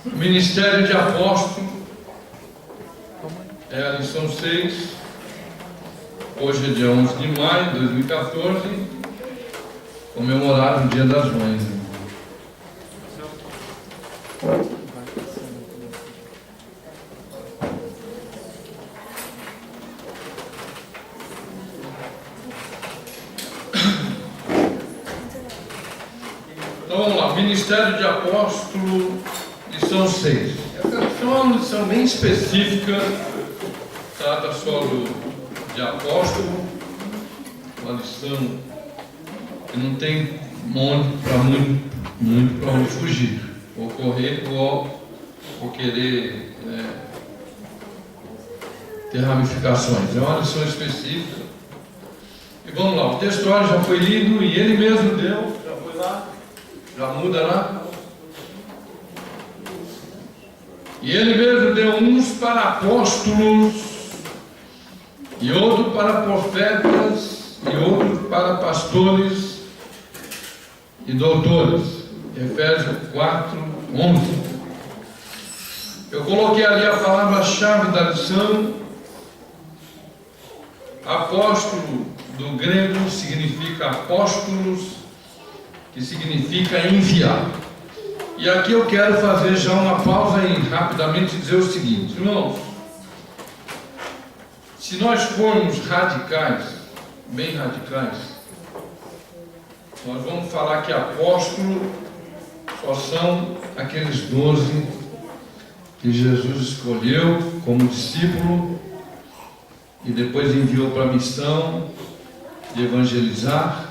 O Ministério de Apóstolo é a lição 6. Hoje é dia 11 de maio de 2014, comemorar o Dia das Mães. Então vamos lá, Ministério de Apóstolo, lição 6. Essa lição é uma lição bem específica, trata só de apóstolo, uma lição que não tem muito para onde fugir, ou correr, ou querer ter ramificações. É uma lição específica. E vamos lá, o texto já foi lido e ele mesmo deu, já foi lá, já muda lá. E ele mesmo deu uns para apóstolos, e outro para profetas, e outro para pastores e doutores. Efésios 4, 11. Eu coloquei ali a palavra-chave da lição. Apóstolo, do grego, significa apóstolos, que significa enviar. E aqui eu quero fazer já uma pausa e rapidamente dizer o seguinte, irmãos. Se nós formos radicais, bem radicais, nós vamos falar que apóstolo só são aqueles 12 que Jesus escolheu como discípulo e depois enviou para a missão de evangelizar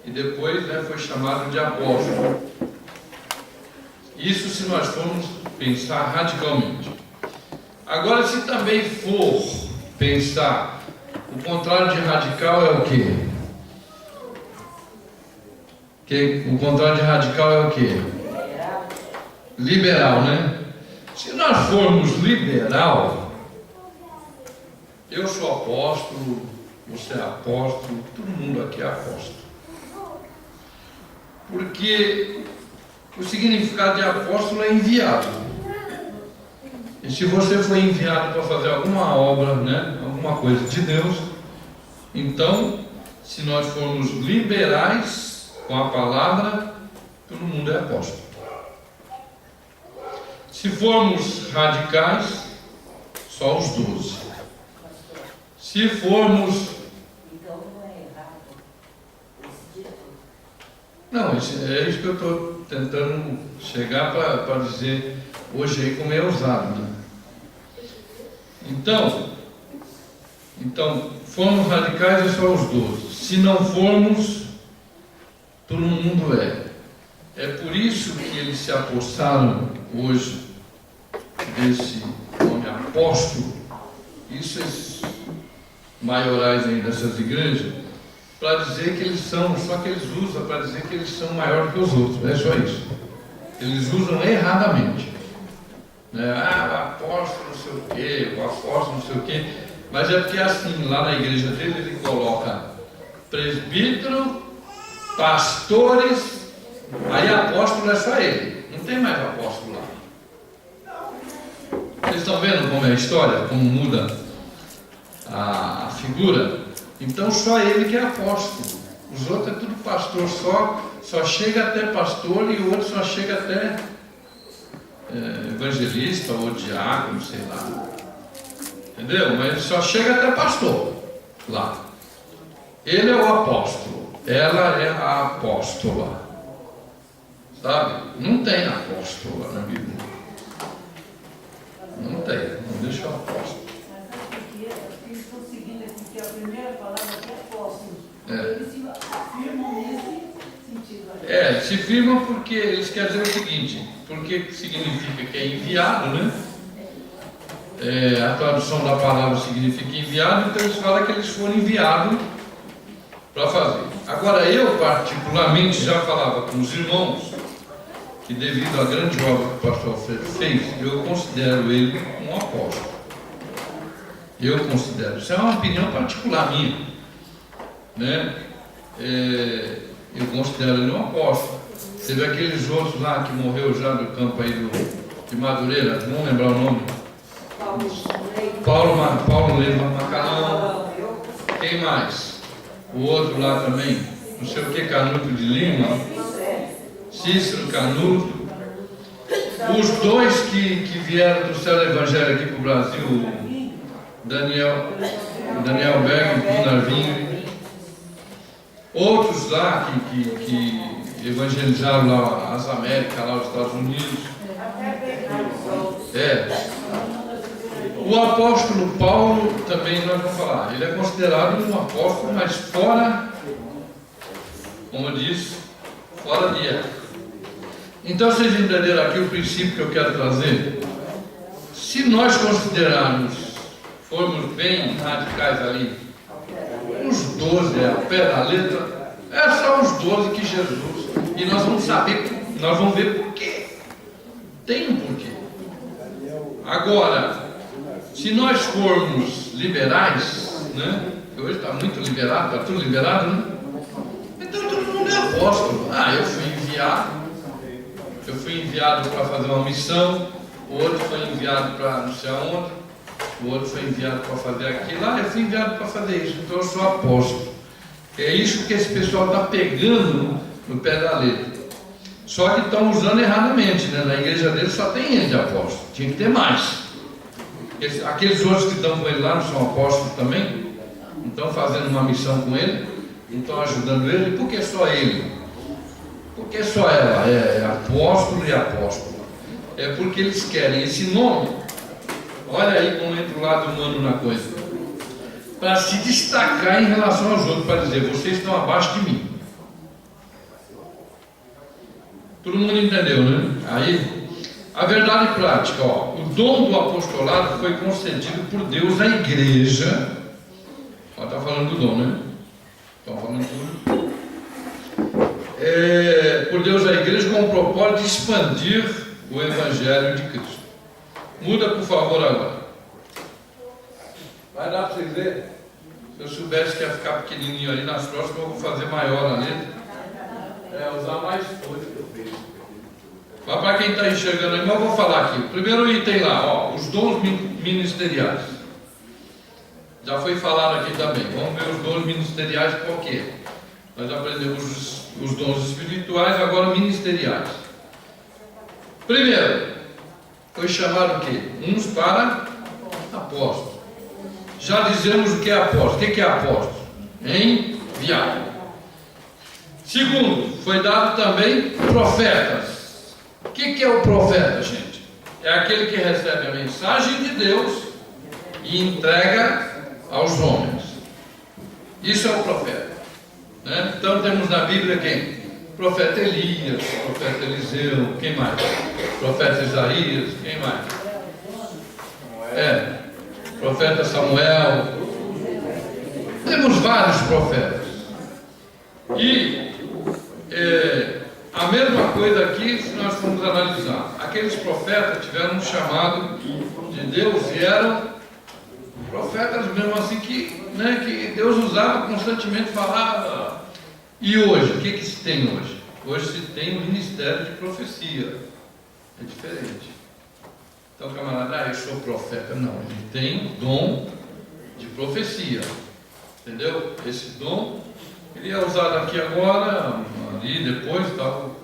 e depois foi chamado de apóstolo. Isso se nós formos pensar radicalmente. Agora, se também for pensar, o contrário de radical é o quê? O contrário de radical é o quê? Liberal, né? Se nós formos liberal, eu sou apóstolo, você é apóstolo, todo mundo aqui é apóstolo. Porque o significado de apóstolo é enviado. E se você foi enviado para fazer alguma obra, alguma coisa de Deus, então, se nós formos liberais com a palavra, todo mundo é apóstolo. Se formos radicais, só os 12. Se formos... Não, é isso que eu estou tentando chegar para dizer hoje aí como é usado, né? Então, formos radicais é só os 12. Se não formos, todo mundo é. É por isso que eles se apossaram hoje desse nome apóstolo, isso esses maiorais aí dessas igrejas, para dizer que eles são, só que eles usam para dizer que eles são maiores que os outros, é só isso. Eles usam erradamente. O apóstolo não sei o quê, o apóstolo não sei o quê, mas é porque assim, lá na igreja dele, ele coloca presbítero, pastores, aí apóstolo é só ele, não tem mais apóstolo lá. Vocês estão vendo como é a história, como muda a figura? Então só ele que é apóstolo, os outros é tudo pastor, só chega até pastor e o outro só chega até evangelista ou diácono, sei lá, entendeu? Mas só chega até pastor lá. Ele é o apóstolo, ela é a apóstola, sabe? Não tem apóstola na Bíblia, não tem, não deixa o apóstolo. Eles estão seguindo aqui, que a primeira palavra aqui é apóstolo. Eles se firmam nesse sentido. Se firmam porque eles querem dizer o seguinte, porque significa que é enviado, né? A tradução da palavra significa enviado, então eles falam que eles foram enviados para fazer. Agora, eu particularmente já falava com os irmãos que devido à grande obra que o pastor Alfredo fez, eu considero ele um apóstolo. Eu considero, isso é uma opinião particular minha, né? Eu considero ele um apóstolo. Teve aqueles outros lá que morreu já do campo aí de Madureira, não vou lembrar o nome. Paulo Leite Macalão. Quem mais? O outro lá também, não sei o que, Canuto de Lima. Cícero Canuto. Os dois que vieram do céu do Evangelho aqui para o Brasil, Daniel Berg e Gunnar Wing. Outros lá que evangelizaram lá as Américas, lá os Estados Unidos. O apóstolo Paulo também nós vamos falar. Ele é considerado um apóstolo, mas fora, como eu disse, fora de época. Então vocês entenderam aqui o princípio que eu quero trazer? Se nós considerarmos, formos bem radicais ali, os 12 é a pé da letra, é só os 12 que Jesus. E nós vamos saber, nós vamos ver por quê. Tem um porquê. Agora, se nós formos liberais, né? Hoje está muito liberado, está tudo liberado, né? Então todo mundo é apóstolo. Eu fui enviado para fazer uma missão, o outro foi enviado para não sei aonde, o outro foi enviado para fazer aquilo, eu fui enviado para fazer isso, então eu sou apóstolo. É isso que esse pessoal está pegando no pé da letra. Só que estão usando erradamente, né? Na igreja deles só tem ele de apóstolo, tinha que ter mais. Aqueles outros que estão com ele lá não são apóstolos também? Não estão fazendo uma missão com ele? Não estão ajudando ele? Por que só ele? Por que só ela é apóstolo e apóstola? É porque eles querem esse nome. Olha aí como entra o lado humano na coisa. Para se destacar em relação aos outros, para dizer, vocês estão abaixo de mim. Todo mundo entendeu, né? Aí, a verdade prática, o dom do apostolado foi concedido por Deus à igreja. Está falando do dom, né? Estão falando tudo. Por Deus à igreja com o propósito de expandir o Evangelho de Cristo. Muda, por favor, agora. Vai dar para vocês verem. Se eu soubesse que ia ficar pequenininho ali nas próximas, eu vou fazer maior a letra. Usar mais coisa que eu fiz. Mas para quem está enxergando aí, eu vou falar aqui. O primeiro item lá, os dons ministeriais. Já foi falado aqui também. Vamos ver os dons ministeriais por quê? Nós aprendemos os dons espirituais, agora ministeriais. Primeiro, foi chamado o quê? Uns para apóstolos. Já dizemos o que é apóstolo. O que é apóstolo? Enviado. Segundo, foi dado também profetas. O que é o profeta, gente? É aquele que recebe a mensagem de Deus e entrega aos homens. Isso é o profeta, né? Então temos na Bíblia quem? Profeta Elias, profeta Eliseu, quem mais? Profeta Isaías, quem mais? Profeta Samuel. Temos vários profetas. E a mesma coisa aqui, se nós formos analisar, aqueles profetas tiveram um chamado de Deus e eram profetas mesmo assim que Deus usava constantemente, falava. E hoje, o que se tem hoje? Hoje se tem o ministério de profecia. É diferente. Então, camarada, eu sou profeta. Não, ele tem o dom de profecia. Entendeu? Esse dom, ele é usado aqui agora, ali, depois, tal.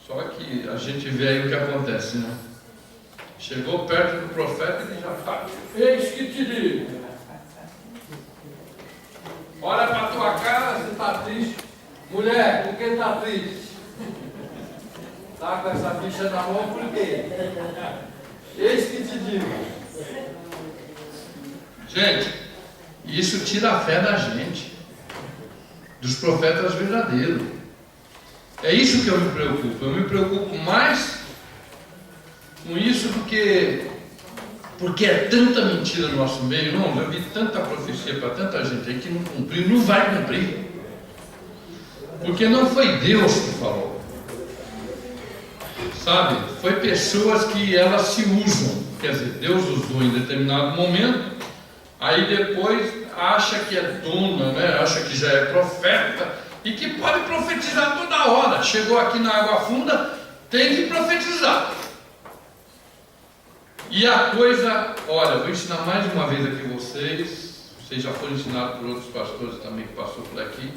Só que a gente vê aí o que acontece, né? Chegou perto do profeta e ele já fala: eis que te digo. Olha para a tua cara, você está triste. Mulher, por que está triste? Está com essa bicha na mão por quê? Eis que te digo. Gente, isso tira a fé da gente, dos profetas verdadeiros. É isso que eu me preocupo. Eu me preocupo mais com isso do que porque é tanta mentira no nosso meio. Não, eu vi tanta profecia para tanta gente aí que não cumpriu, não vai cumprir. Porque não foi Deus que falou. Sabe? Foi pessoas que elas se usam. Quer dizer, Deus usou em determinado momento, aí depois acha que é dona, né? Acha que já é profeta e que pode profetizar toda hora. Chegou aqui na água funda, tem que profetizar. E a coisa, olha, vou ensinar mais uma vez aqui vocês já foram ensinados por outros pastores também que passou por aqui.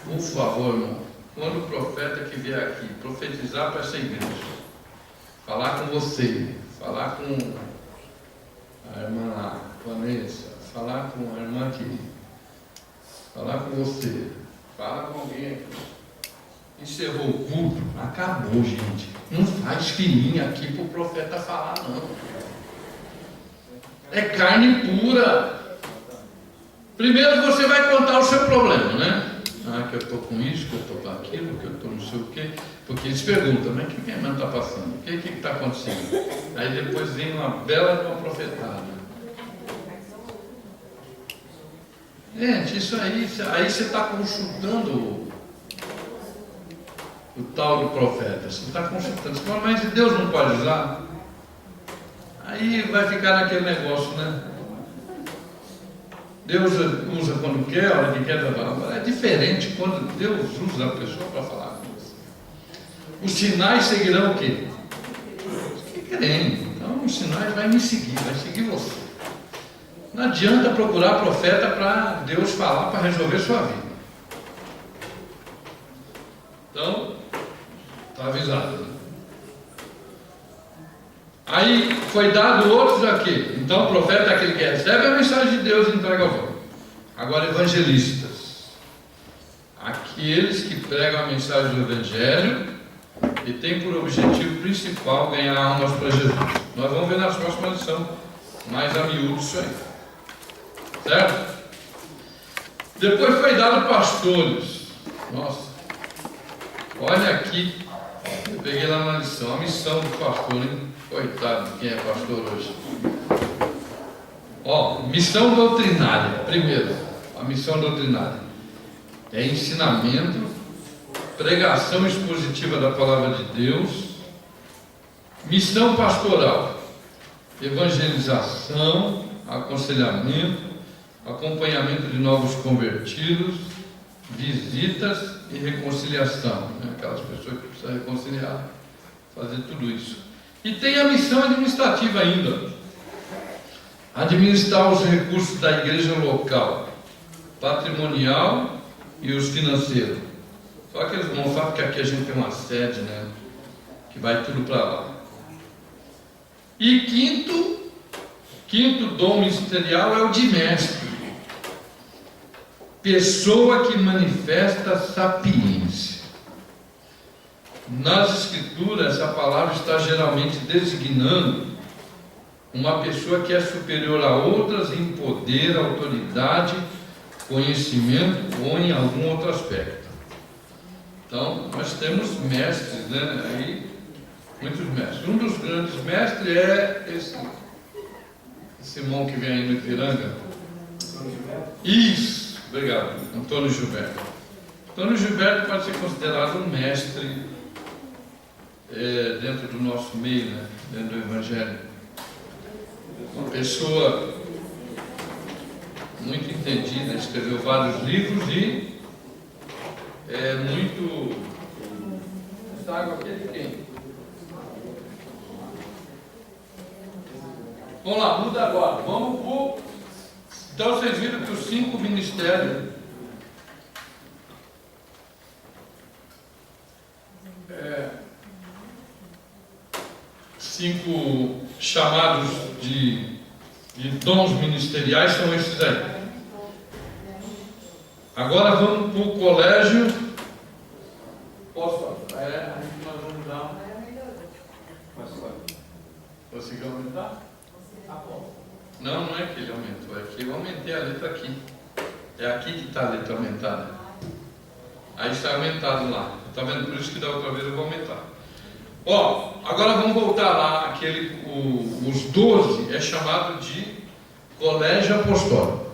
Por favor, irmão, quando o profeta que vier aqui profetizar para essa igreja, falar com você, falar com a irmã lá, Vanessa, falar com a irmã aqui, falar com você, fala com alguém aqui. Encerrou o culto, acabou, gente. Não faz fininha aqui para o profeta falar, não. É carne pura. Primeiro você vai contar o seu problema, né? Ah, que eu estou com isso, que eu estou com aquilo, que eu estou não sei o quê. Porque eles perguntam, mas o que a irmã está passando? O que está acontecendo? Aí depois vem uma bela uma profetada. Gente, isso aí você está consultando o tal do profeta. Você está consultando. Você fala, mas Deus não pode usar? Aí vai ficar naquele negócio, né? Deus usa quando quer, a hora que quer falar. É diferente quando Deus usa a pessoa para falar com você. Os sinais seguirão o quê? Os que querem. Então os sinais vai me seguir, vai seguir você. Não adianta procurar profeta para Deus falar, para resolver sua vida. Então, está avisado, né? Aí foi dado outros aqui. Então o profeta é aquele que recebe a mensagem de Deus e entrega ao povo. Agora evangelistas, aqueles que pregam a mensagem do Evangelho e têm por objetivo principal ganhar almas para Jesus. Nós vamos ver na próxima lição mais a miúdo isso aí, certo? Depois foi dado pastores. Nossa, olha aqui, eu peguei lá na lição, a missão do pastor, hein? Coitado de quem é pastor hoje. Ó, missão doutrinária. Primeiro, a missão doutrinária é ensinamento, pregação expositiva da palavra de Deus, missão pastoral, evangelização, aconselhamento, acompanhamento de novos convertidos, visitas e reconciliação, né? Aquelas pessoas que precisam reconciliar, fazer tudo isso. E tem a missão administrativa ainda, administrar os recursos da igreja local, patrimonial e os financeiros. Só que eles não sabem que aqui a gente tem uma sede, né? Que vai tudo para lá. E quinto dom ministerial é o de mestre. Pessoa que manifesta sapiência. Nas escrituras, essa palavra está geralmente designando uma pessoa que é superior a outras em poder, autoridade, conhecimento ou em algum outro aspecto. Então, nós temos mestres, né? Aí, muitos mestres. Um dos grandes mestres é esse irmão que vem aí no Ipiranga. Isso, obrigado, Antônio Gilberto. Antônio Gilberto pode ser considerado um mestre dentro do nosso meio, né? Dentro do Evangelho. Uma pessoa muito entendida, escreveu vários livros e muito. Essa água aqui é de quem? Vamos lá, muda agora. Vamos pro. Então vocês viram que os 5 ministérios cinco chamados de dons ministeriais são esses aí. Agora vamos para o colégio. Posso? Nós vamos dar. Conseguiu aumentar? Não, não é que ele aumentou, é que eu aumentei a letra aqui. É aqui que está a letra aumentada. Aí está aumentado lá. Está vendo? Por isso que da outra vez eu vou aumentar. Ó, agora vamos voltar lá. Os 12 é chamado de colégio apostólico.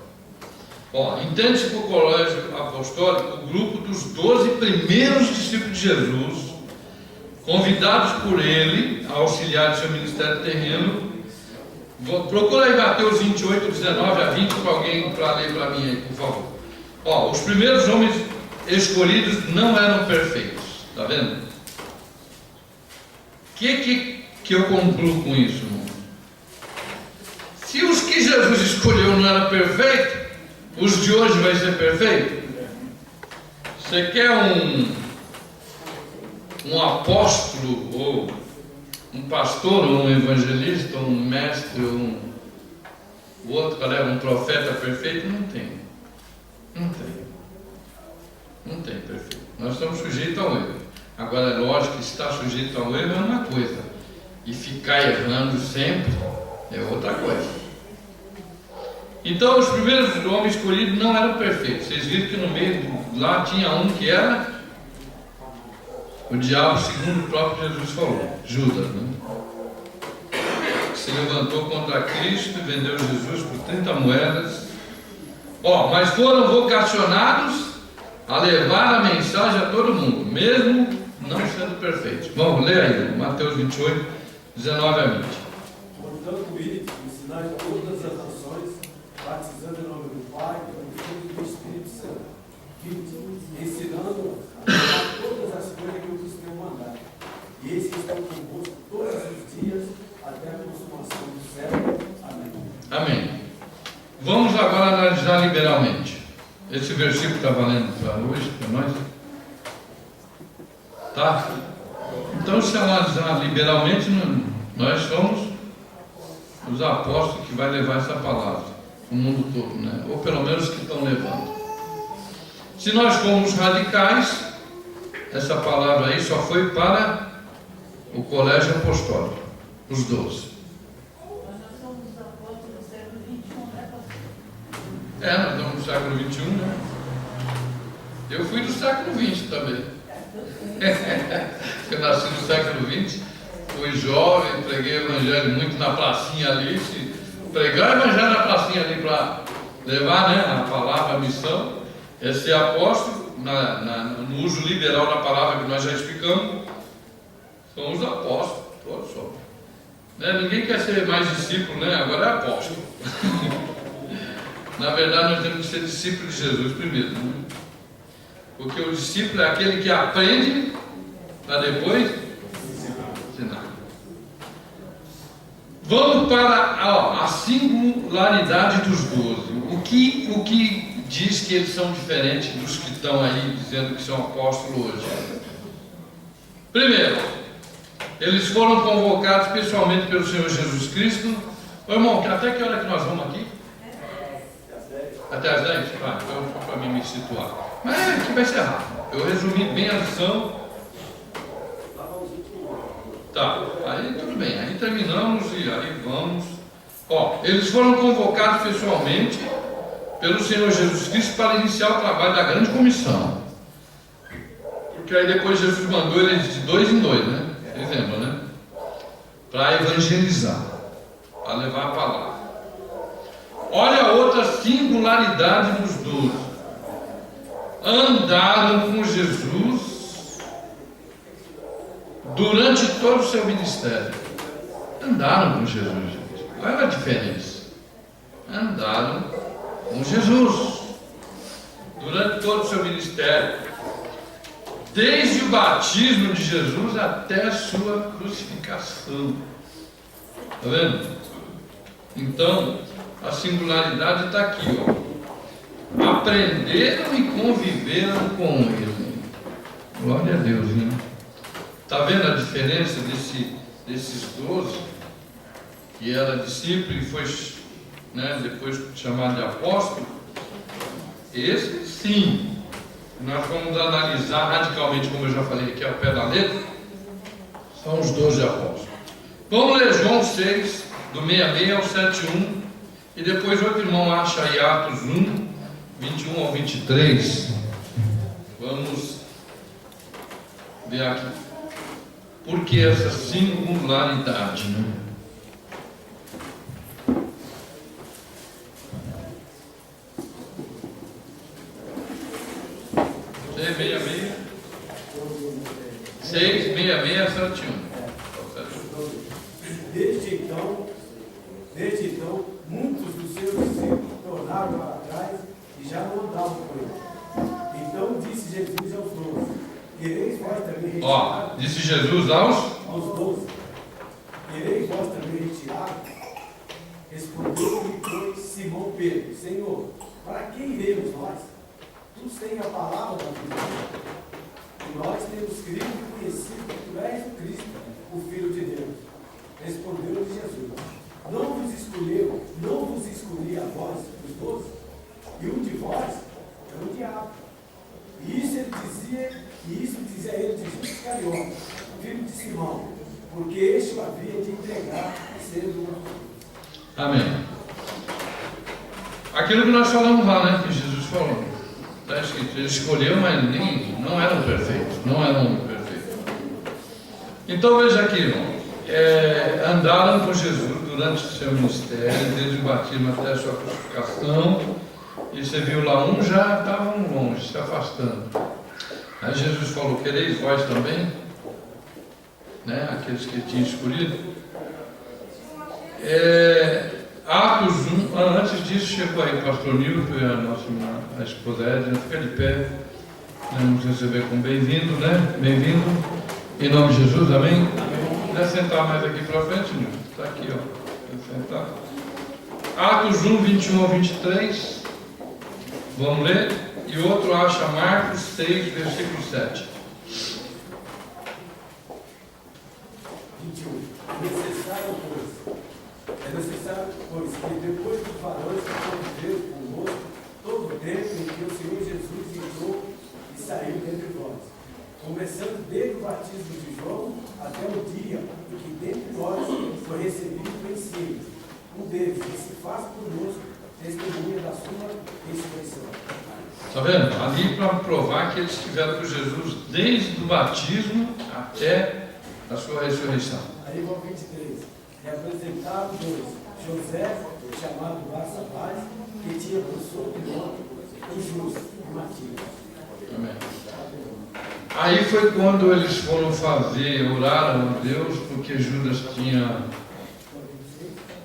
Ó, entende-se por colégio apostólico o grupo dos 12 primeiros discípulos de Jesus, convidados por ele a auxiliar seu ministério terreno. Procura aí Mateus 28, 19 a 20 para alguém para ler para mim aí, por favor. Ó, os primeiros homens escolhidos não eram perfeitos, está vendo? O que eu concluo com isso, irmão? Deus escolheu não era perfeito, os de hoje vai ser perfeito? Você quer um apóstolo, ou um pastor, ou um evangelista, ou um mestre, ou o outro, um profeta perfeito? Não tem. Não tem. Não tem perfeito. Nós estamos sujeitos ao erro. Agora, é lógico que estar sujeito ao erro é uma coisa, e ficar errando sempre é outra coisa. Então, os primeiros homens escolhidos não eram perfeitos. Vocês viram que no meio lá tinha um que era o diabo, segundo o próprio Jesus falou, Judas, né? Que se levantou contra Cristo e vendeu Jesus por 30 moedas. Mas foram vocacionados a levar a mensagem a todo mundo, mesmo não sendo perfeitos. Vamos ler aí, Mateus 28, 19 a 20. Portanto, ide, ensinai todas as nações, batizando em nome do Pai, do Filho e do Espírito Santo, ensinando a todas as coisas que eu vos tenho mandado. E eis que estão convosco todos os dias, até a consumação do século. Amém. Amém. Vamos agora analisar liberalmente. Esse versículo está valendo para hoje, para nós? Tá? Então, se analisar liberalmente, nós somos os apóstolos que vai levar essa palavra o mundo todo, né? Ou pelo menos que estão levando. Se nós formos radicais, essa palavra aí só foi para o colégio apostólico, os 12. Mas nós somos os apóstolos do século XXI, né, pastor? Nós estamos no século XXI, né? Eu fui do século XX também. Eu nasci no século XX, fui jovem, preguei o evangelho muito na pracinha ali. Pregar o evangelho na pracinha ali para levar, né, a palavra, a missão. É ser apóstolo, no uso liberal da palavra que nós já explicamos. Somos apóstolos, todos somos. Né? Ninguém quer ser mais discípulo, né? Agora é apóstolo. Na verdade, nós temos que ser discípulo de Jesus primeiro, né? Porque o discípulo é aquele que aprende para depois ensinar. Vamos para a singularidade dos 12. O que diz que eles são diferentes dos que estão aí dizendo que são apóstolos hoje? Primeiro, eles foram convocados pessoalmente pelo Senhor Jesus Cristo. Ô irmão, até que hora que nós vamos aqui? Até as 10? Então, para mim me situar. Mas aqui vai ser rápido. Eu resumi bem a lição. Tá, aí tudo bem. Aí terminamos e aí vamos. Eles foram convocados pessoalmente pelo Senhor Jesus Cristo para iniciar o trabalho da grande comissão. Porque aí depois Jesus mandou eles de 2 em 2, né? Vocês lembram, né? Para evangelizar, para levar a palavra. Olha a outra singularidade dos 12. Andaram com Jesus durante todo o seu ministério. Andaram com Jesus, gente. Qual era a diferença? Andaram com Jesus durante todo o seu ministério, desde o batismo de Jesus até a sua crucificação. Está vendo? Então, a singularidade está aqui, aprenderam e conviveram com ele. Glória a Deus, né? Está vendo a diferença desses 12, que era discípulo e foi, né, depois chamado de apóstolo? Esse sim, nós vamos analisar radicalmente, como eu já falei aqui ao pé da letra, são os 12 apóstolos. Vamos ler João 6, do 66 ao 71, e depois outro irmão acha aí Atos 1, 21 ao 23. Vamos ver aqui. Por que essa singularidade, né? Seis, 66, 71. Desde então, muitos dos seus discípulos tornaram para trás e já não andavam com ele. Então disse Jesus aos 12: quereis vós também retirar? Disse Jesus aos 12: quereis vós também retirar? Respondeu-lhe, pois, Simão Pedro, Senhor, para quem iremos nós? Tu tens a palavra da vida. E nós temos crido e conhecido que tu és o Cristo, o Filho de Deus. Respondeu-lhe Jesus: não vos escolhi a vós, os 12, e um de vós é o diabo. E isso dizia ele de Judas Iscariote, filho de Simão, porque este o havia de entregar, sendo uma. Amém. Aquilo que nós falamos lá, né? Que Jesus falou. Está escrito, ele escolheu, mas não eram perfeitos. Não eram perfeitos. Então veja aqui, irmão. Andaram com Jesus durante o seu ministério, desde o batismo até a sua crucificação. E você viu lá, uns já estavam longe, se afastando. Aí Jesus falou: quereis vós também? Né? Aqueles que tinham escolhido. Atos 1, antes disso chegou aí o pastor Nilton e a nossa irmã, a esposa Edna, fica de pé. Vamos receber com bem-vindo, né? Bem-vindo. Em nome de Jesus, amém? Quer sentar mais aqui para frente, Nilton? Está aqui, ó. Quer sentar? Atos 1, 21 ao 23. Vamos ler? E o outro acha Marcos 6, versículo 7. 21. É necessário, pois, que depois dos varões que conviveram conosco todo o tempo em que o Senhor Jesus entrou e saiu dentre nós, começando desde o batismo de João até o dia em que dentre nós foi recebido o ensino. Um deles, que se faz conosco testemunha da sua ressurreição. Está vendo? Ali para provar que eles estiveram com Jesus desde o batismo até a sua ressurreição. Aí vão 23. Representaram dois: José, chamado Barsabás, que tinha por sobrenome o Justo, e Matias. Amém. Aí foi quando eles foram oraram a Deus, porque Judas tinha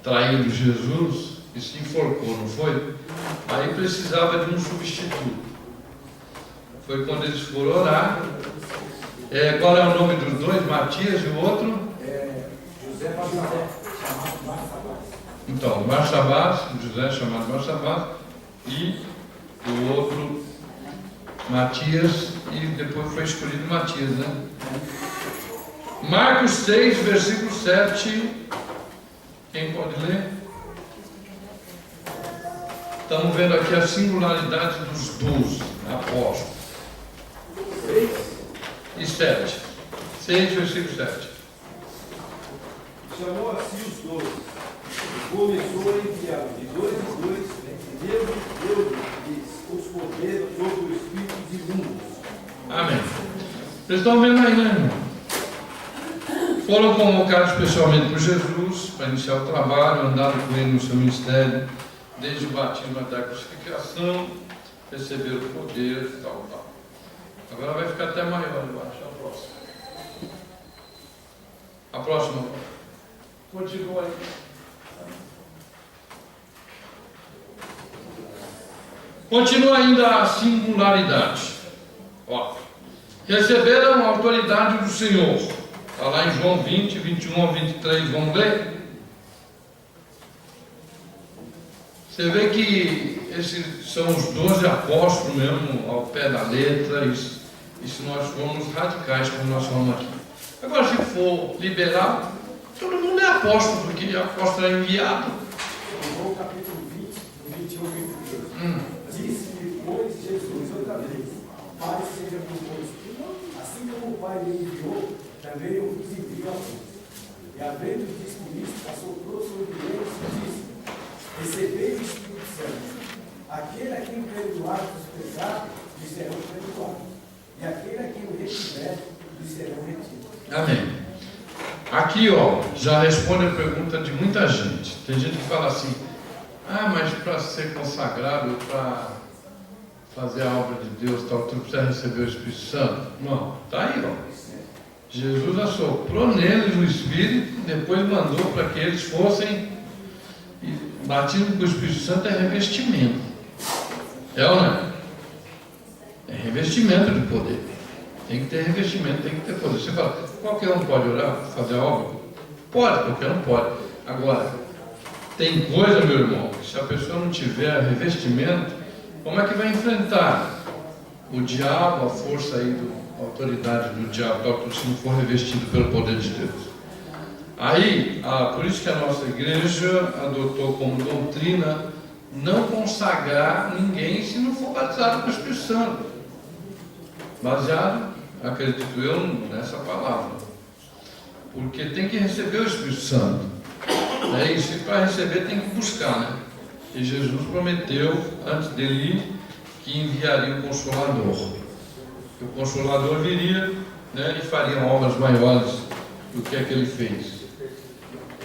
traído Jesus e se enforcou, não foi? Aí precisava de um substituto. Foi quando eles foram orar. Qual é o nome dos dois? Matias e o outro? José chamado Barsabás. Então, Barsabás, José chamado Barsabás, e o outro Matias, e depois foi escolhido Matias, né? Marcos 6, versículo 7. Quem pode ler? Estamos vendo aqui a singularidade dos 12 apóstolos. 6 e 7. 6, versículo 7. Chamou a si os 12, começou a enviar de dois em dois, e deu-lhes os poderes sobre o espírito de imundos. Amém. Vocês estão vendo aí, né, irmão? Foram convocados especialmente por Jesus para iniciar o trabalho, andaram com ele no seu ministério, desde o batismo até a crucificação, receberam o poder e tal. Agora vai ficar até maior, eu acho. A próxima. A próxima. Continua aí. Continua ainda a singularidade. Ó. Receberam a autoridade do Senhor. Está lá em João 20, 21 ao 23. Vamos ler? Você vê que esses são os 12 apóstolos mesmo, ao pé da letra, e se nós formos radicais, como nós falamos aqui. Agora, se for liberal, todo mundo é apóstolo, porque apóstolo é enviado. João capítulo 20, 21 e 23. Disse-lhe, pois, Jesus outra vez: Pai seja convosco. Assim como o Pai me enviou, também eu vos envio a vós. E havendo dito isso, assoprou sobre eles e disse: Recebei o Espírito Santo. Aquele a quem perdoar os pecados, lhe serão perdoados. E aquele a quem o retiver, lhe serão retidos. Amém. Aqui, ó, já responde a pergunta de muita gente. Tem gente que fala assim: mas para ser consagrado, para fazer a obra de Deus, tal, tu precisa receber o Espírito Santo? Não, está aí, ó. Jesus assoprou neles o Espírito, depois mandou para que eles fossem. E batismo com o Espírito Santo é revestimento. É ou não é? É revestimento de poder. Tem que ter revestimento, tem que ter poder. Você fala, qualquer um pode orar, fazer a obra? Pode, qualquer um pode. Agora, Tem coisa, meu irmão, que se a pessoa não tiver revestimento, como é que vai enfrentar o diabo, a força aí, a autoridade do diabo, se não for revestido pelo poder de Deus? Aí, por isso que a nossa igreja adotou como doutrina não consagrar ninguém se não for batizado com o Espírito Santo. Baseado, acredito eu, nessa palavra. Porque tem que receber o Espírito Santo. É isso, e para receber tem que buscar, né? E Jesus prometeu, antes dele ir, que enviaria o Consolador. Que o Consolador viria, né, e faria obras maiores do que é que ele fez.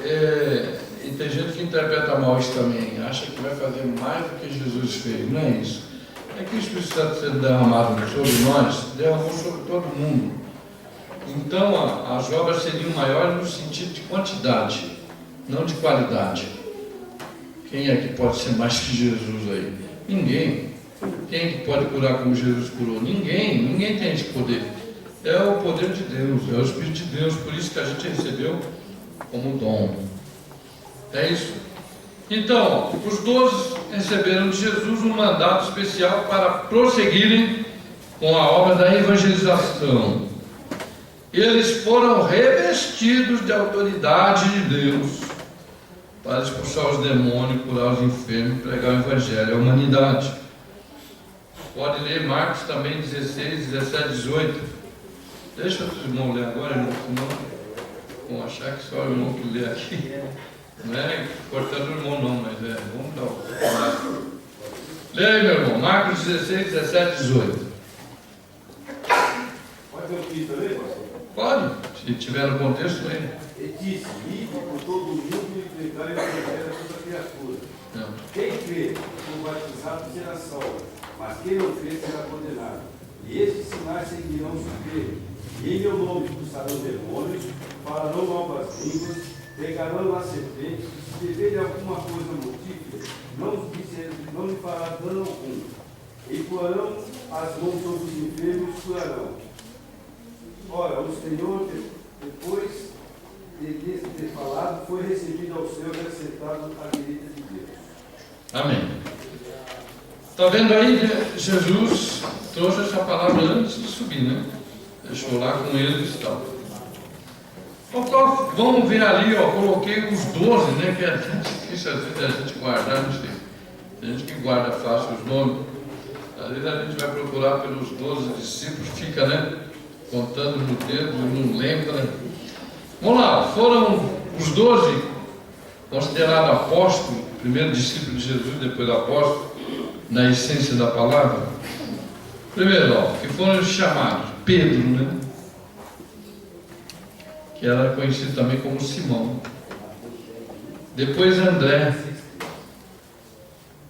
E tem gente que interpreta mal isso também, acha que vai fazer mais do que Jesus fez. Não é isso. É que o Espírito Santo sendo derramado sobre nós, derramou sobre todo mundo. Então as obras seriam maiores no sentido de quantidade, não de qualidade. Quem é que pode ser mais que Jesus aí? Ninguém. Quem é que pode curar como Jesus curou? Ninguém tem esse poder. É o poder de Deus, é o Espírito de Deus, por isso que a gente recebeu como dom. É isso. Então, os 12 receberam de Jesus um mandato especial para prosseguirem com a obra da evangelização. Eles foram revestidos de autoridade de Deus para expulsar os demônios, curar os enfermos, pregar o evangelho à humanidade. Pode ler Marcos também 16, 17, 18. Deixa os irmãos ler agora, irmão, senão vão achar que só o irmão que lê aqui. Não é cortando o irmão não, mas vamos dar o... Leia aí, meu irmão, Marcos 16, 17, 18. Pode ter o título aí, pastor? Pode, se tiver no contexto aí. Ele disse: ide por todo o mundo e pregai o evangelho a toda criatura. Não. Quem crê, for batizado, será salvo, mas quem não crê será condenado. E estes sinais seguirão os que crêem. E em meu nome expulsarão demônios, falarão novas línguas, pegarão a serpente, se beberem alguma coisa mortífera, não lhe fará dano algum. E porão as mãos sobre os enfermos e curarão. Ora, o Senhor, depois de ter falado, foi recebido ao céu e assentado à direita de Deus. Amém. Está vendo aí, Jesus trouxe essa palavra antes de subir, né? Deixou lá com eles e tal. Vamos ver ali, ó, coloquei os 12, né? Que é difícil às vezes a gente guardar, não sei. Tem gente que guarda fácil os nomes. Às vezes a gente vai procurar pelos 12 discípulos, fica, né? Contando no dedo, não lembra, né? Vamos lá, foram os 12 considerados apóstolos, primeiro discípulo de Jesus, depois apóstolo, na essência da palavra. Primeiro, ó, que foram chamados Pedro, né? Que era conhecido também como Simão. Depois André,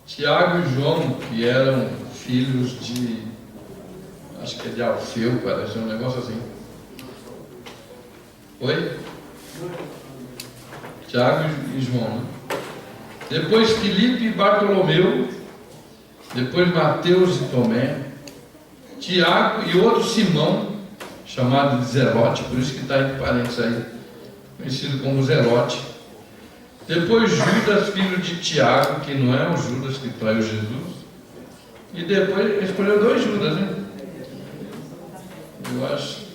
Tiago e João, que eram filhos de, acho que é de Alfeu, parece um negócio assim. Oi? Tiago e João, né? Depois Filipe e Bartolomeu, depois Mateus e Tomé, Tiago e outro Simão, chamado de Zelote, por isso que está entre parênteses aí, conhecido como Zelote. Depois Judas, filho de Tiago, que não é o Judas que traiu Jesus. E depois ele escolheu 2 Judas, né? Eu acho.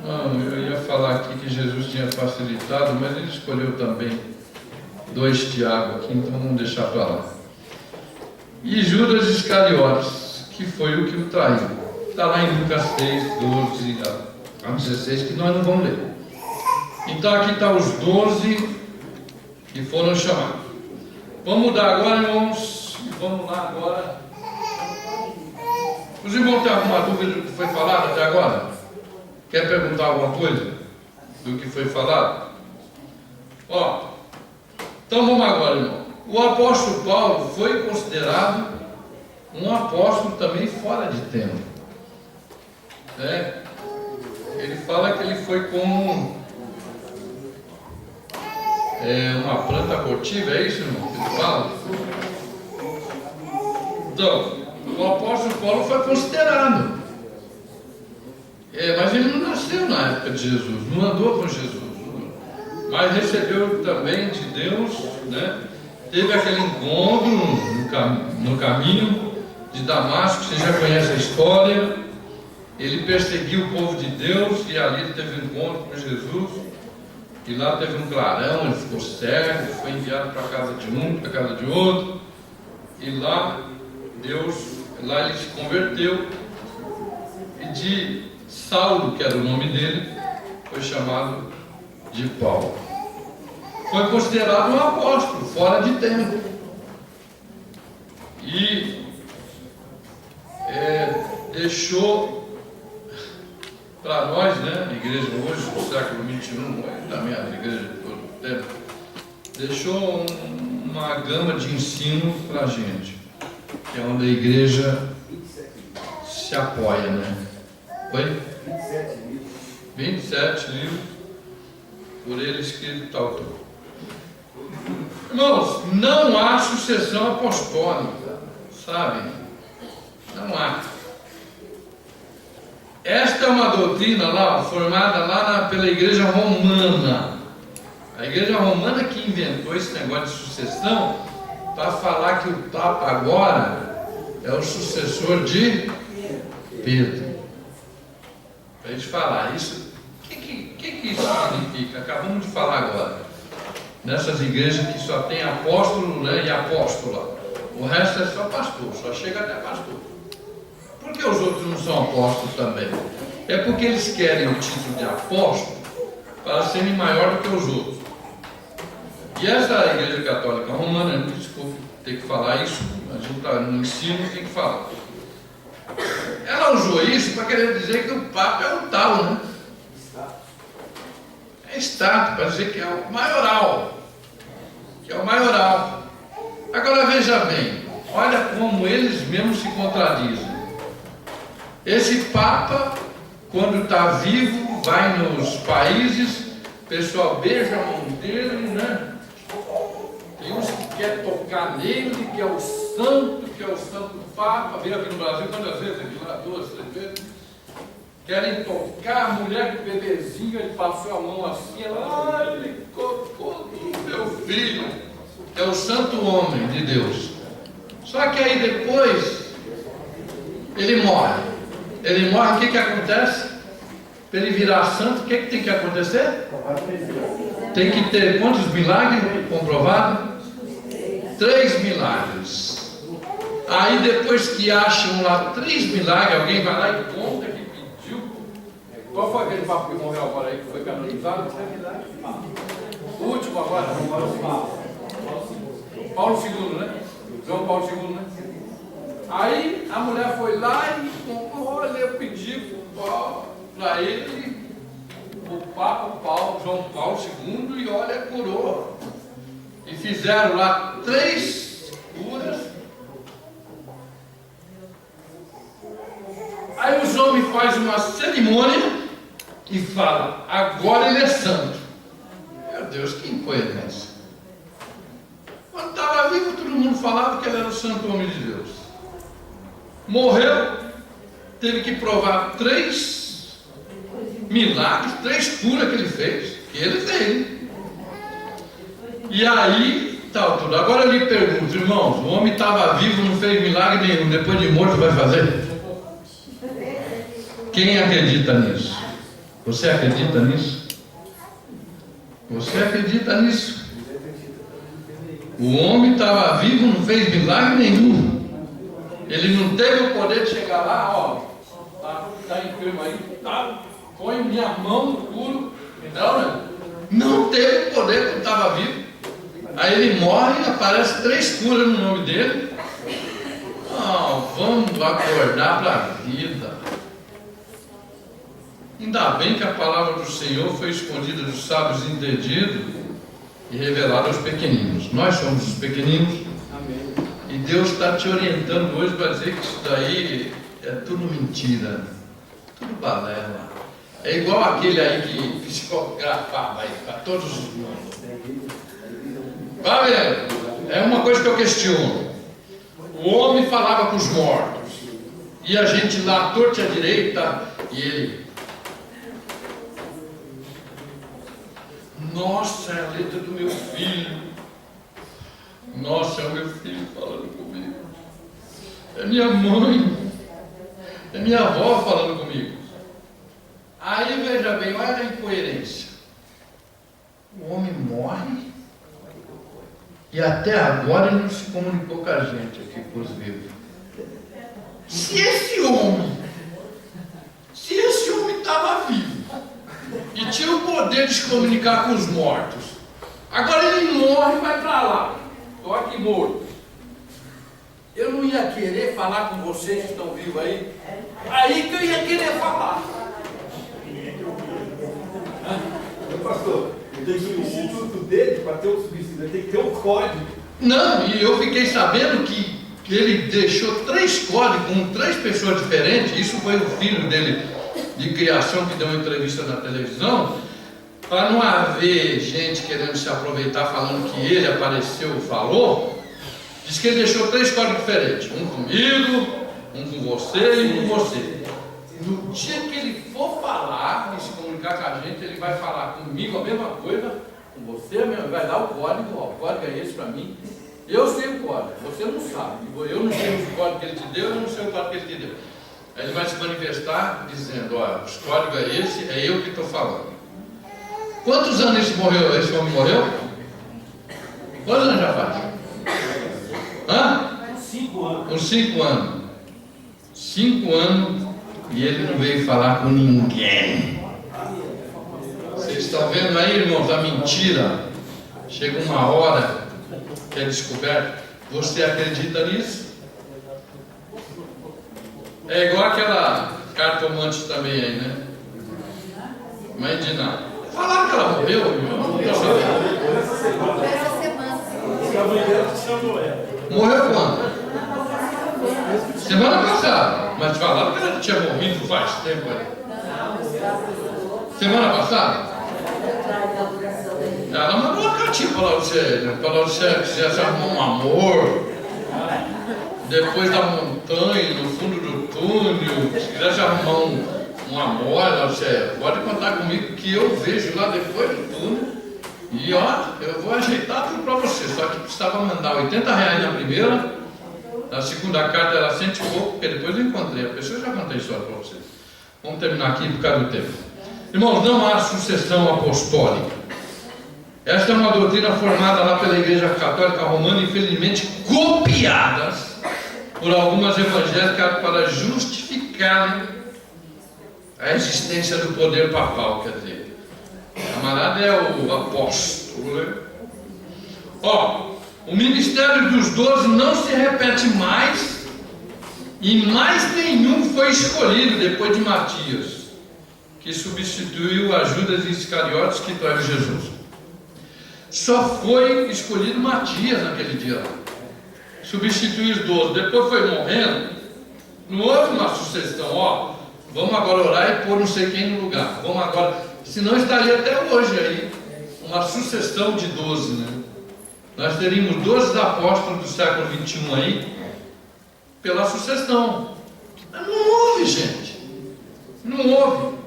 Não, eu ia falar aqui que Jesus tinha facilitado, mas ele escolheu também 2 Tiago aqui, então vamos deixar para lá. E Judas Iscariotes, que foi o que o traiu. Está lá em Lucas 6, 12 a 16, que nós não vamos ler. Então aqui está os 12 que foram chamados. Vamos mudar agora, irmãos. Vamos lá agora. Os irmãos têm alguma dúvida do que foi falado até agora? Quer perguntar alguma coisa do que foi falado? Ó, então vamos agora, irmão. O apóstolo Paulo foi considerado um apóstolo também fora de tempo. Ele fala que ele foi como uma planta abortiva, é isso, irmão? Que ele fala? Então, o apóstolo Paulo foi considerado. Mas ele não nasceu na época de Jesus, não andou com Jesus, mas recebeu também de Deus, né, teve aquele encontro no caminho de Damasco, você já conhece a história. Ele perseguiu o povo de Deus e ali ele teve um encontro com Jesus. E lá teve um clarão, ele ficou cego, foi enviado para a casa de um, para a casa de outro. E lá ele se converteu. E de Saulo, que era o nome dele, foi chamado de Paulo. Foi considerado um apóstolo, fora de tempo. E deixou para nós, né, a igreja hoje, no século XXI, também a igreja de todo o tempo, deixou uma gama de ensino para a gente, que é onde a igreja se apoia, né? Foi? 27 livros, por ele escrito autor. Irmãos, não há sucessão apostólica, sabe? Não há. Esta é uma doutrina lá, formada lá pela igreja romana. A igreja romana que inventou esse negócio de sucessão para falar que o Papa agora é o sucessor de Pedro. Para eles falar isso, o que isso significa? Acabamos de falar agora. Nessas igrejas que só tem apóstolo, né, e apóstola. O resto é só pastor, só chega até pastor. Por que os outros não são apóstolos também? É porque eles querem o título de apóstolo para serem maior do que os outros. E essa igreja católica romana, me desculpe ter que falar isso, a gente está no ensino, tem que falar. Ela usou isso para querer dizer que o Papa é o tal, né? É status, para dizer que é o maioral. Que é o maioral. Agora veja bem, olha como eles mesmos se contradizem. Esse Papa, quando está vivo, vai nos países, o pessoal beija a mão dele, né? Tem uns que querem tocar nele, que é o santo Papa. Veio aqui no Brasil quantas vezes? Aqui lá, 2, 3 vezes. Querem tocar, a mulher com bebezinho, ele passou a mão assim, ela, ele tocou meu filho, é o santo homem de Deus. Só que aí depois, ele morre. Ele morre, o que acontece? Para ele virar santo, o que tem que acontecer? Tem que ter quantos milagres comprovados? 3 milagres. Aí depois que acham lá 3 milagres, alguém vai lá e conta que pediu. Qual foi aquele papo que morreu agora aí, que foi canonizado? O último agora? Paulo II, né? João Paulo II, né? Aí a mulher foi lá e olha, eu pedi para ele, o Papa João Paulo II, e olha, curou. E fizeram lá 3 curas. Aí os homens fazem uma cerimônia e falam, agora ele é santo. Meu Deus, quem foi nessa? Quando estava vivo, todo mundo falava que ele era o santo homem de Deus. Morreu, teve que provar 3 milagres, 3 curas que ele fez. Que ele fez. E aí, tal tudo. Agora eu lhe pergunto, irmãos, o homem estava vivo, não fez milagre nenhum, depois de morto vai fazer? Quem acredita nisso? Você acredita nisso? Você acredita nisso? O homem estava vivo, não fez milagre nenhum. Ele não teve o poder de chegar lá, ó, tá enfermo aí, tá, põe minha mão no curo. Não teve o poder quando estava vivo. Aí ele morre e aparece 3 curas no nome dele. Não, vamos acordar para a vida. Ainda bem que a palavra do Senhor foi escondida dos sábios entendidos e revelada aos pequeninos. Nós somos os pequeninos. Amém. E Deus está te orientando hoje para dizer que isso daí é tudo mentira, tudo balela. É igual aquele aí que psicografava aí para todos os mundos. Tá vendo? É uma coisa que eu questiono. O homem falava com os mortos, e a gente lá, torta à direita, e ele... Nossa, é a letra do meu filho. Nossa, é o meu filho falando comigo. É minha mãe. É minha avó falando comigo. Aí, veja bem, olha a incoerência. O homem morre e até agora ele não se comunicou com a gente aqui, com os vivos. Se esse homem estava vivo e tinha o poder de se comunicar com os mortos, agora ele morre e vai para lá. Estou aqui morto. Eu não ia querer falar com vocês que estão vivos aí. Aí que eu ia querer falar. Pastor, tem que o instituto dele, para ter o subsídio, tem que ter um código. Não, e eu fiquei sabendo que ele deixou 3 códigos com 3 pessoas diferentes. Isso foi o filho dele de criação que deu uma entrevista na televisão, para não haver gente querendo se aproveitar falando que ele apareceu e falou. Diz que ele deixou 3 códigos diferentes, um comigo, um com você e um com você. No dia que ele for falar e se comunicar com a gente, ele vai falar comigo a mesma coisa, com você vai dar o código, ó, o código é esse para mim. Eu sei o código, você não sabe. Eu não sei o código que ele te deu, eu não sei o código que ele te deu. Aí ele vai se manifestar dizendo, ó, o código é esse, é eu que estou falando. Quantos anos esse homem morreu? Quantos anos já faz? Hã? 5 anos. Uns 5 anos. 5 anos e ele não veio falar com ninguém. Vocês estão vendo aí, irmãos, a mentira. Chega uma hora que é descoberto. Você acredita nisso? É igual aquela cartomante também aí, né? Mãe de nada. Falaram que ela morreu, eu não estou sabendo. Essa semana. A mãe dela chamou ela. Morreu quando? Semana passada. Mas falaram que ela tinha morrido faz tempo aí. Semana passada? Ela mandou uma cartinha para você quisesse arrumar um amor. Depois da montanha, no fundo do túnel, se quisesse arrumar um amor, você pode contar comigo que eu vejo lá depois do túnel. E ó, eu vou ajeitar tudo para você. Só que precisava mandar R$80 na primeira, na segunda carta era 100 e pouco, porque depois eu encontrei. A pessoa já contei a história para vocês. Vamos terminar aqui por causa do tempo. Irmãos, não há sucessão apostólica. Esta é uma doutrina formada lá pela Igreja Católica Romana, infelizmente copiada por algumas evangélicas para justificar a existência do poder papal, quer dizer. O camarada é o apóstolo, né? Ó, o ministério dos 12 não se repete mais e mais nenhum foi escolhido depois de Matias, que substituiu a Judas Iscariotes que traiu Jesus. Só foi escolhido Matias naquele dia lá. Substituiu os 12. Depois foi morrendo. Não houve uma sucessão. Ó, vamos agora orar e pôr não sei quem no lugar. Vamos agora. Senão estaria até hoje aí uma sucessão de 12, né? Nós teríamos 12 apóstolos do século 21 aí pela sucessão. Mas não houve, gente. Não houve.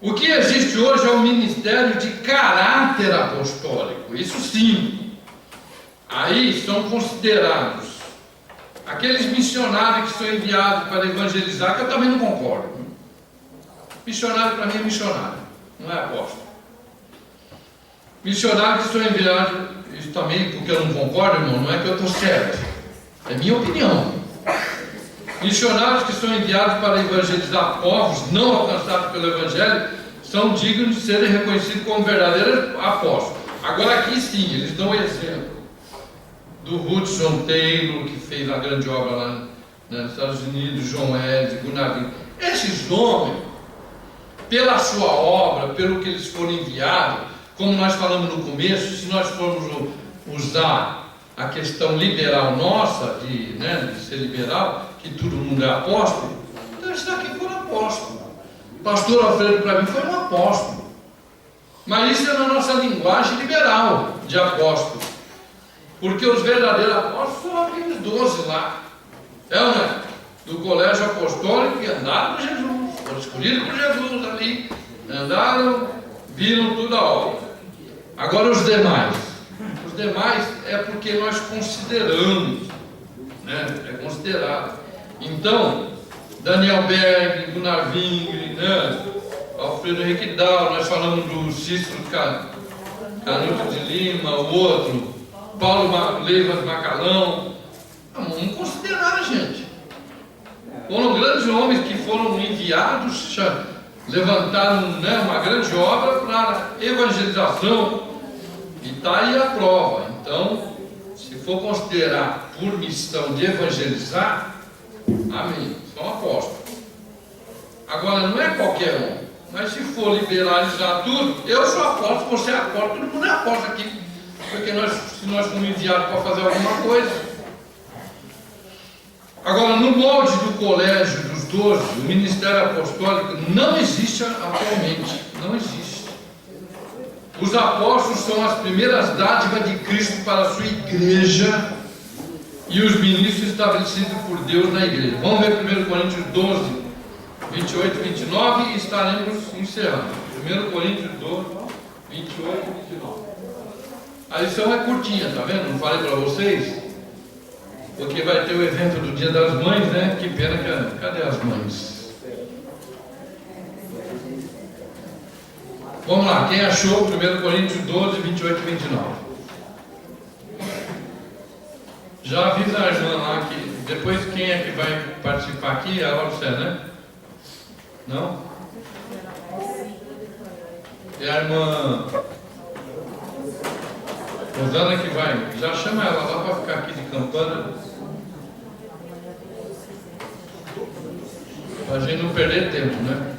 O que existe hoje é um ministério de caráter apostólico. Isso sim. Aí são considerados aqueles missionários que são enviados para evangelizar, que eu também não concordo. Missionário para mim é missionário, não é apóstolo. Missionários que são enviados, isso também, porque eu não concordo, irmão, não é que eu estou certo. É minha opinião. Missionários que são enviados para evangelizar povos não alcançados pelo Evangelho são dignos de serem reconhecidos como verdadeiros apóstolos. Agora aqui sim, eles dão exemplo do Hudson Taylor, que fez a grande obra lá nos Estados Unidos, John Wesley, Gunnar. Esses homens, pela sua obra, pelo que eles foram enviados, como nós falamos no começo, se nós formos usar a questão liberal nossa, de ser liberal, que todo mundo é apóstolo, então esses daqui foram apóstolos. Pastor Alfredo para mim foi um apóstolo. Mas isso é na nossa linguagem liberal de apóstolo. Porque os verdadeiros apóstolos são aqueles 12 lá. É ou não é? Do colégio apostólico que andaram com Jesus, foram escolhidos por Jesus ali, andaram, viram tudo a obra. Agora os demais demais é porque nós consideramos, né? É considerado. Então, Daniel Berg, Gunnar Vingre, né? Alfredo Henrique Dal, nós falamos do Cícero Canuto de Lima, o outro, Paulo Leivas Macalão. Vamos considerar, gente. Foram grandes homens que foram enviados, levantaram, né, uma grande obra para evangelização, e está aí a prova. Então, se for considerar por missão de evangelizar, amém, são apóstolos. Agora, não é qualquer um, mas se for liberalizar tudo, eu sou apóstolo, você é apóstolo, todo mundo é apóstolo aqui, porque se nós fomos enviados para fazer alguma coisa. Agora, no molde do colégio dos 12, o ministério apostólico não existe atualmente, não existe. Os apóstolos são as primeiras dádivas de Cristo para a sua igreja e os ministros estabelecidos por Deus na igreja. Vamos ver 1 Coríntios 12, 28 e 29 e estaremos encerrando. 1 Coríntios 12, 28 e 29. A lição é curtinha, tá vendo? Não falei para vocês? Porque vai ter o evento do Dia das Mães, né? Que pena que... Cadê as mães? Vamos lá, quem achou 1 Coríntios 12, 28 e 29? Já avisa a irmã lá que depois quem é que vai participar aqui? É a Laura, né? Não? É a irmã Rosana que vai. Já chama ela lá para ficar aqui de campana, para a gente não perder tempo, né?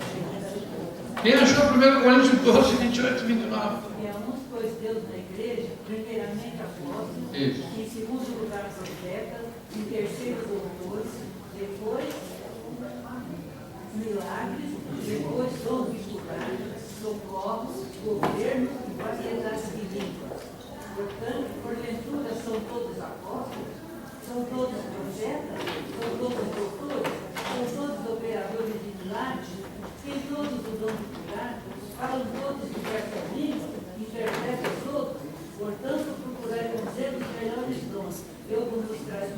Quem achou 1 Coríntios 12, 28 e 29? E alguns, pois Deus na igreja, primeiramente apóstolos, em segundo lugar profetas, em terceiro doutores, depois milagres, depois dons de curar, socorros, governos e variedades de línguas. Portanto, porventura são todos apóstolos, são todos profetas, são todos doutores, são todos operadores de milagres, têm todos o dom de curar, falam todos diversas línguas, interpretam todos. Portanto, procurai com zelo os melhores dons. Eu vos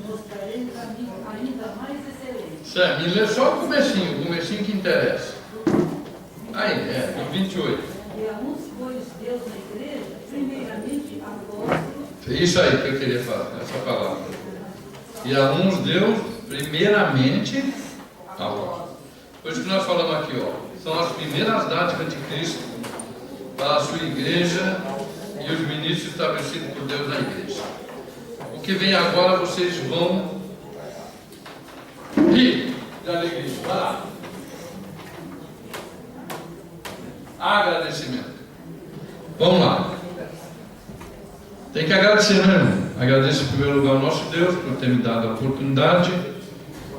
mostrarei um caminho ainda mais excelente. Certo, me lê só o comecinho que interessa. Aí, é, 28. E a uns pois Deus na igreja, primeiramente apóstolos. Isso aí que eu queria falar, essa palavra. E a uns Deus, primeiramente, apóstolos. Por isso que nós falamos aqui, ó, são as primeiras dádivas de Cristo para a sua igreja e os ministros estabelecidos por Deus na igreja. O que vem agora vocês vão rir de alegria. Vai lá. Agradecimento. Vamos lá. Tem que agradecer, né, irmão? Agradeço em primeiro lugar ao nosso Deus por ter me dado a oportunidade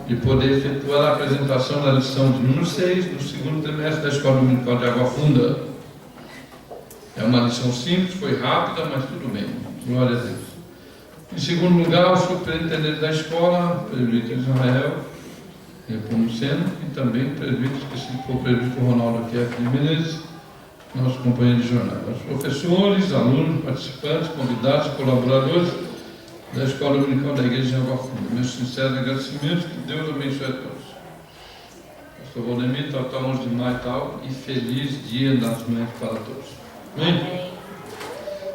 de poder efetuar a apresentação da lição de número 6 do segundo trimestre da Escola Dominical de Água Funda. É uma lição simples, foi rápida, mas tudo bem. Glória a Deus. Em segundo lugar, o superintendente da escola, o presbítero Israel Nepomuceno, e também o presbítero, esqueci que foi o presbítero Ronaldo Kiefer de Menezes, nosso companheiro de jornada. Os professores, alunos, participantes, convidados, colaboradores da Escola Dominical da Igreja de Água Funda. Meus sinceros agradecimentos, que Deus abençoe a todos. Pastor Valdemir, tal, 11 de maio e tal, e feliz Dia das Mães para todos. Amém?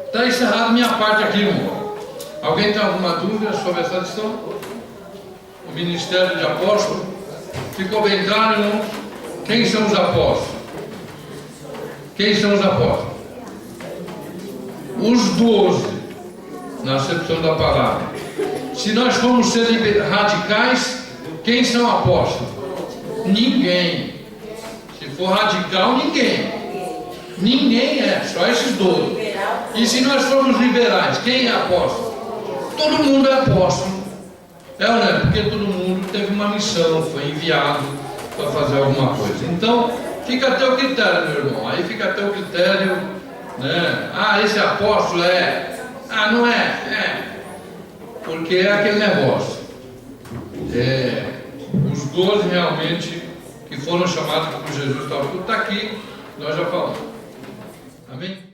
Está encerrada minha parte aqui, irmão. Alguém tem alguma dúvida sobre essa lição? O ministério de apóstolo? Ficou bem claro, irmão? Quem são os apóstolos? Quem são os apóstolos? Os 12, na acepção da palavra. Se nós formos ser radicais, quem são apóstolos? Ninguém. Se for radical, ninguém. Ninguém é, só esses 12. E se nós formos liberais, quem é apóstolo? Todo mundo é apóstolo. É ou não é? Porque todo mundo teve uma missão, foi enviado para fazer alguma coisa. Então, fica até o critério, meu irmão. Aí fica até o critério, né? Ah, esse apóstolo é. Ah, não é? É. Porque é aquele negócio. Os 12 realmente que foram chamados por Jesus, está aqui, nós já falamos. Amém?